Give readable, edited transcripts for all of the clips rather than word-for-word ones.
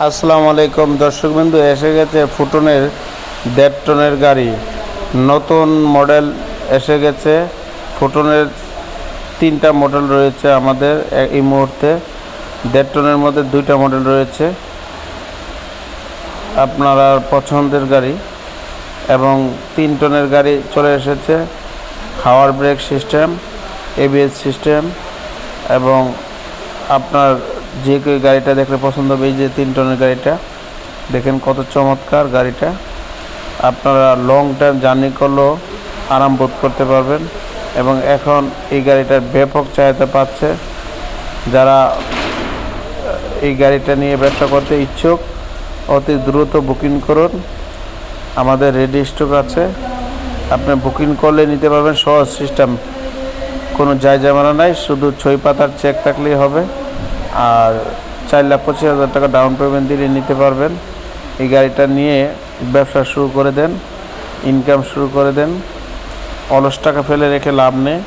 আসসালামু আলাইকুম দর্শকবৃন্দু, এসে গেছে ফুটনের 1.5 টনের গাড়ি। নতুন মডেল এসে গেছে। ফুটনের 3টা মডেল রয়েছে আমাদের এই মুহূর্তে। 1.5 টনের মধ্যে 2টা মডেল রয়েছে আপনারা পছন্দের গাড়ি, এবং 3 টনের গাড়ি চলে এসেছে। হাওয়ার ব্রেক সিস্টেম, এবিএস সিস্টেম, এবং আপনার যে কেউ গাড়িটা দেখলে পছন্দ হবে। এই যে 3 টনের গাড়িটা দেখেন কত চমৎকার গাড়িটা। আপনারা লং টাইম জার্নি করলেও আরাম বোধ করতে পারবেন, এবং এখন এই গাড়িটার ব্যাপক চাহিদা পাচ্ছে। যারা এই গাড়িটা নিয়ে ব্যবসা করতে ইচ্ছুক অতি দ্রুত বুকিং করুন। আমাদের রেডি স্টক আছে, আপনি বুকিং করলে নিতে পারবেন। সহজ সিস্টেম, কোনো ঝামেলা নাই, শুধু ছয় পাতার চেক থাকলেই হবে। আর 4,25,000 টাকা ডাউন পেমেন্ট দিলে নিতে পারবেন। এই গাড়িটা নিয়ে ব্যবসা শুরু করে দেন, ইনকাম শুরু করে দেন। অলস টাকা ফেলে রেখে লাভ নেই।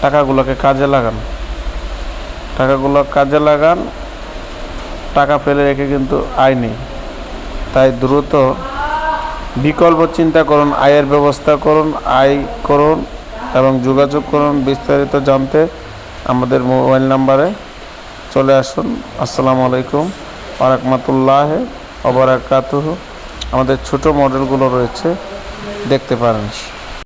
টাকাগুলোকে কাজে লাগান, টাকা ফেলে রেখে কিন্তু আয় নেই। তাই দ্রুত বিকল্প চিন্তা করুন, আয়ের ব্যবস্থা করুন, আয় করুন এবং যোগাযোগ করুন। বিস্তারিত জানতে আমাদের মোবাইল নাম্বারে চলে আসুন। আসসালামু আলাইকুম ওয়া রাহমাতুল্লাহি ওয়া বারাকাতুহু। আমাদের ছোট মডেলগুলো রয়েছে, দেখতে পারেন।